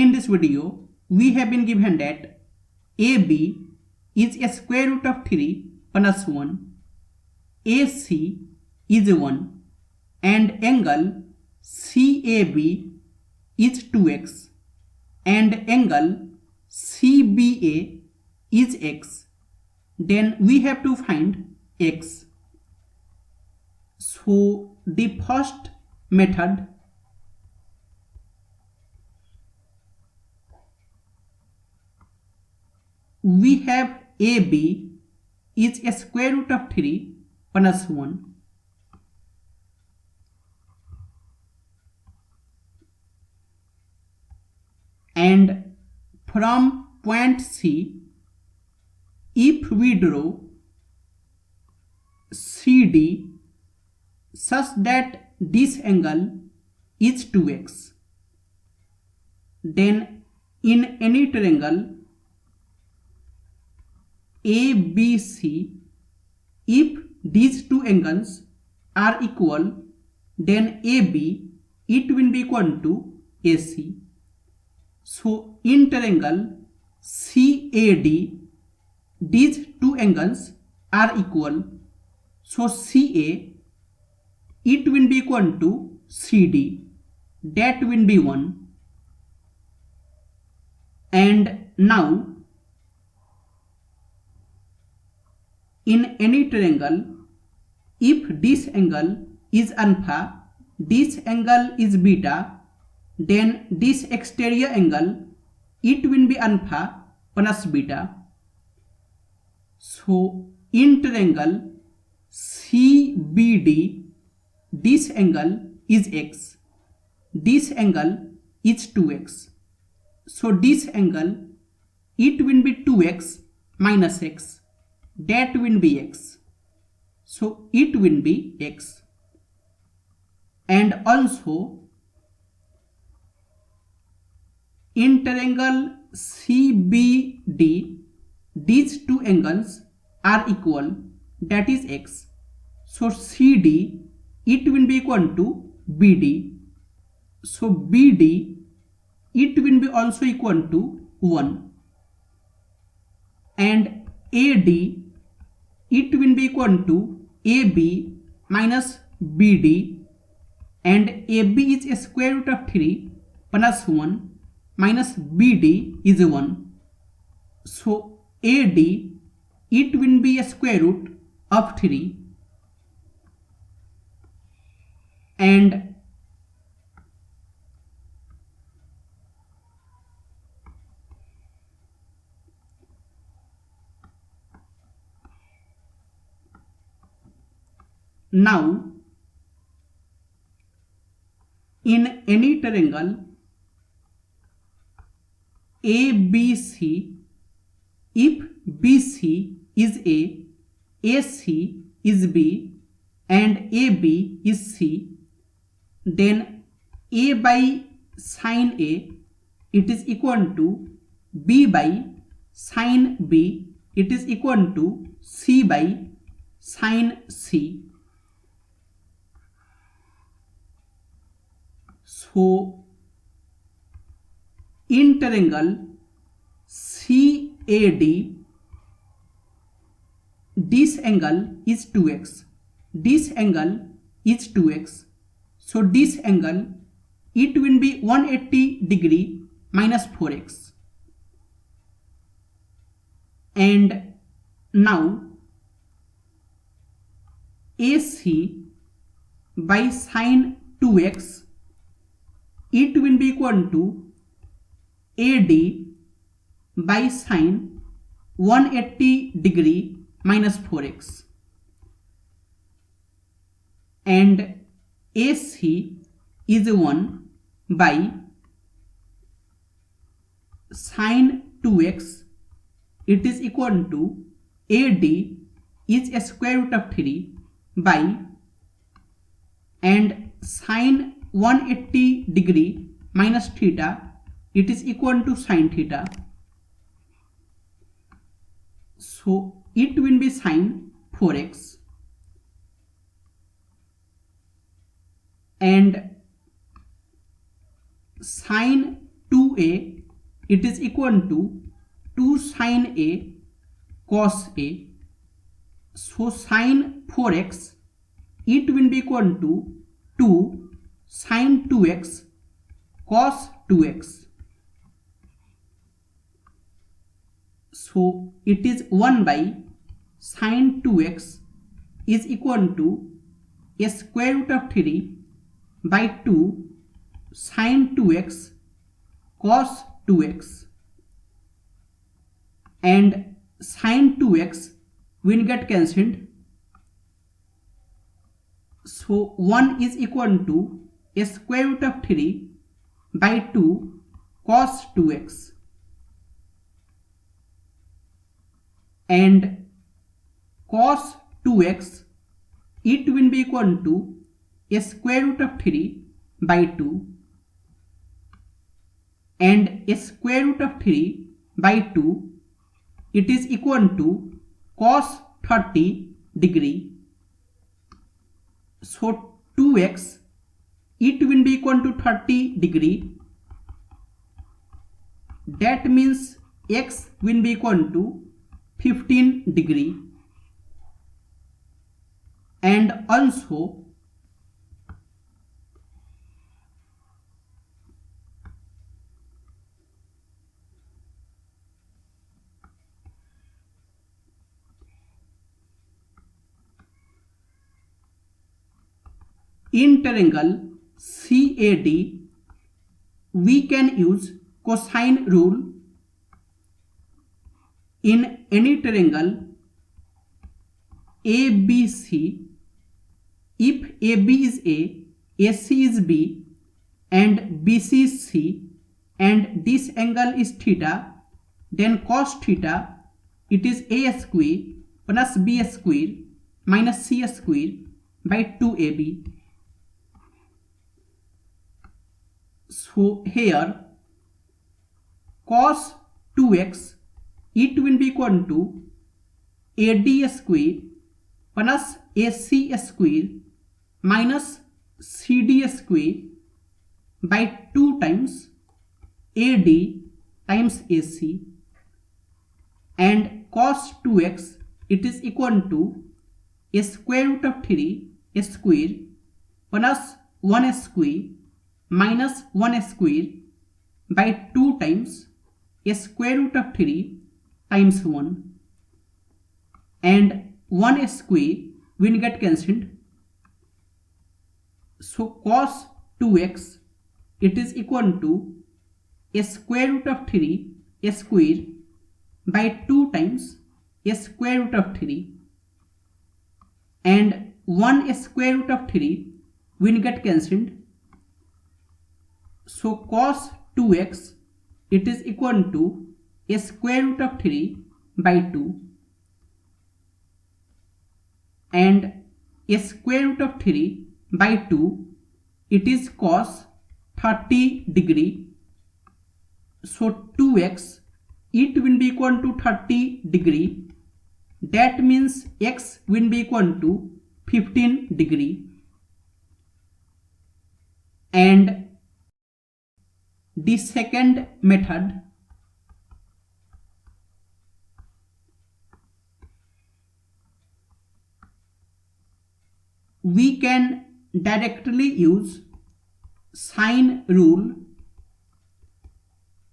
in this video we have been given that AB is a square root of 3 plus 1, AC is 1 and angle CAB is 2x and angle CBA is x. Then we have to find x. So the first method, we have AB is a square root of 3 plus 1 and from point C, if we draw CD such that this angle is 2x, then in any triangle ABC, if these two angles are equal, then AB it will be equal to AC. So in triangle CAD, these two angles are equal, so CA it will be equal to CD, that will be 1. And now in any triangle, if this angle is alpha, this angle is beta, then this exterior angle it will be alpha plus beta. So in triangle CBD, this angle is x, this angle is 2x, so this angle it will be 2x minus x, that will be x, so it will be x. And also in triangle CBD, these two angles are equal, that is x, so CD it will be equal to BD, so BD it will be also equal to 1 and AD it will be equal to AB minus BD, and AB is a square root of 3 plus 1 minus BD is 1, so AD it will be a square root of 3 and now in any triangle ABC, if BC is A, AC is B and AB is C, then A by sine A it is equal to B by sine B, it is equal to C by sine C. So in triangle CAD, this angle is 2x, this angle is 2x, so this angle it will be 180 degree minus 4x. And now AC by sine 2x it will be equal to AD by sine 180 degree minus 4x, and AC is 1 by sine 2x, it is equal to AD is a square root of 3 by, and sine 180 degree minus theta, it is equal to sine theta, so it will be sine 4x, and sine 2 2a, it is equal to 2 sine a cos a. So sine 4x, it will be equal to 2 sine 2x cos 2x. So it is 1 by sine 2x is equal to a square root of 3 by 2 sine 2x cos 2x, and sine 2x will get cancelled. So 1 is equal to a square root of 3 by 2 cos 2x, and cos 2x, it will be equal to a square root of 3 by 2, and a square root of 3 by 2, it is equal to cos 30 degree. So 2x, it will be equal to 30 degree. That means x will be equal to 15 degree. And also in triangle CAD, we can use cosine rule. In any triangle ABC, if AB is A, AC is B, and BC is C, and this angle is theta, then cos theta, it is A square plus B square minus C square by 2AB. So here cos 2x, it will be equal to AD square plus AC square minus CD square by 2 times AD times AC, and cos 2x, it is equal to a square root of 3 square plus 1 square minus 1 square by 2 times a square root of 3 times 1, and 1 square will get cancelled. So cos 2x, it is equal to a square root of 3 square by 2 times a square root of 3, and 1 square root of 3 will get cancelled. So cos 2x, it is equal to a square root of 3 by 2, and a square root of 3 by 2, it is cos 30 degree. So 2x, it will be equal to 30 degree. That means x will be equal to 15 degree. And the second method, we can directly use sine rule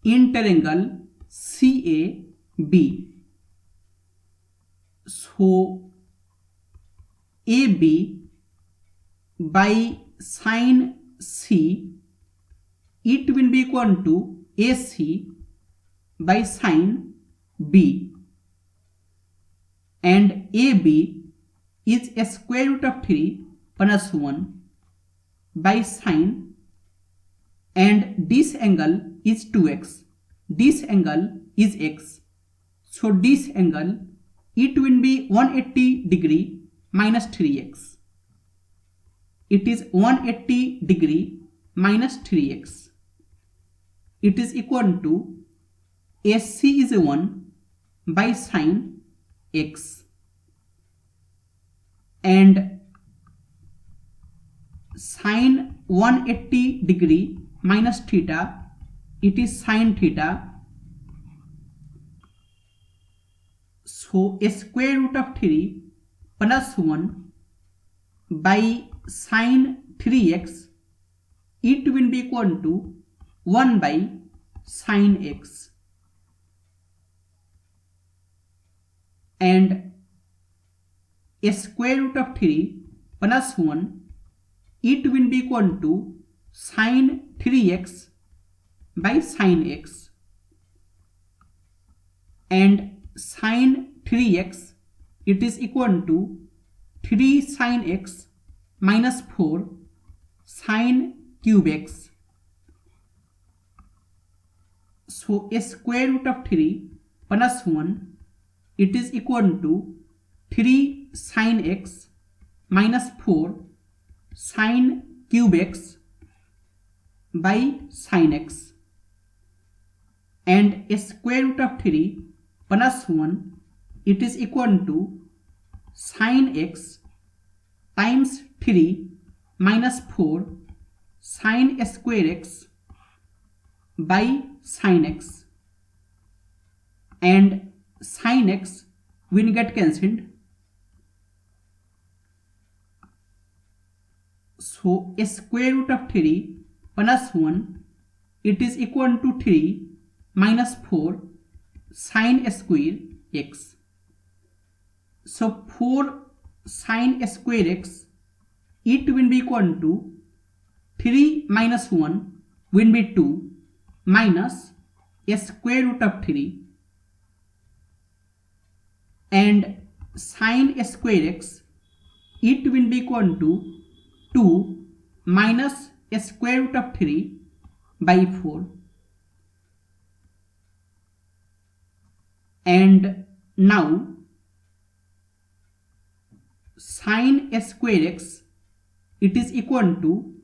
in triangle CAB. So AB by sine C, it will be equal to AC by sine B, and AB is a square root of 3 plus 1 by sine, and this angle is 2x, this angle is x. So this angle, it will be 180 degree minus 3x. It is 180 degree minus 3x. It is equal to AC is 1 by sine x, and sine 180 degree minus theta, it is sine theta. So a square root of 3 plus 1 by sine 3x, it will be equal to 1 by sine x. And a square root of 3 plus 1, it will be equal to sine 3x by sine x. And sine 3x, it is equal to 3 sine x minus 4 sine cube x. So a square root of 3 plus 1, it is equal to 3 sine x minus 4 sine cube x by sine x. And a square root of 3 plus 1, it is equal to sine x times 3 minus 4 sine square x by sine x. And sine x will get cancelled. So a square root of 3 plus 1, it is equal to 3 minus 4 sine square x. So 4 sine square x, it will be equal to 3 minus 1 will be 2 minus a square root of 3, and sine square x, it will be equal to 2 minus a square root of 3 by 4. And now sine square x, it is equal to,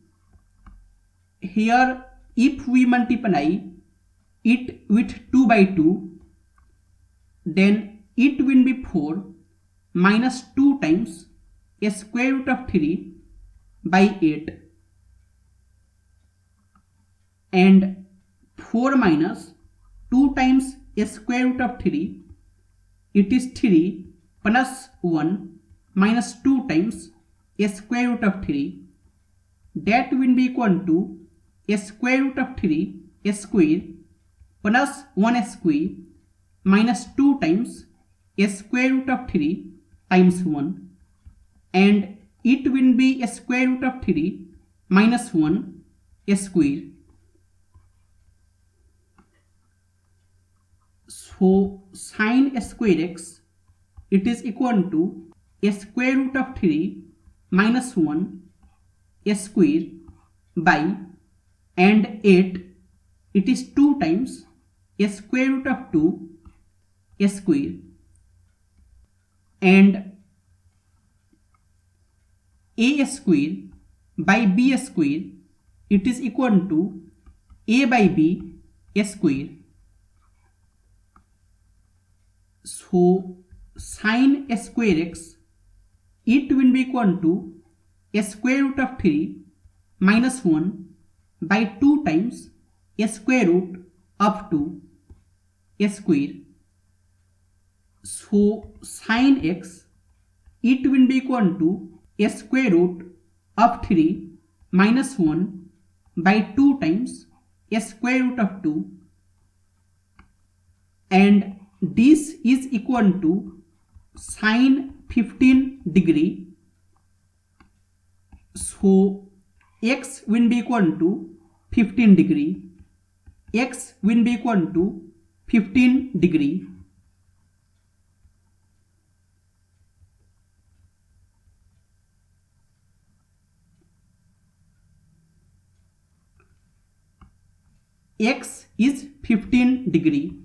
here if we multiply it with 2 by 2, then it will be 4 minus 2 times a square root of 3 by 8. And 4 minus 2 times a square root of 3, it is 3 plus 1 minus 2 times a square root of 3. That will be equal to a square root of 3 a square plus 1 square minus 2 times a square root of 3 times 1. And it will be a square root of 3 minus 1 a square. So sine square x, it is equal to a square root of 3 minus 1 a square by, and 8, it is 2 times a square root of 2 a square. And a square by b square, it is equal to a by b a square. So sine square x, it will be equal to a square root of 3 minus 1 by 2 times a square root of 2 a square. So sine x, it will be equal to a square root of 3 minus 1 by 2 times a square root of 2, and this is equal to sine 15 degree. So x will be equal to 15 degree. X will be equal to 15 degree. X is 15 degree.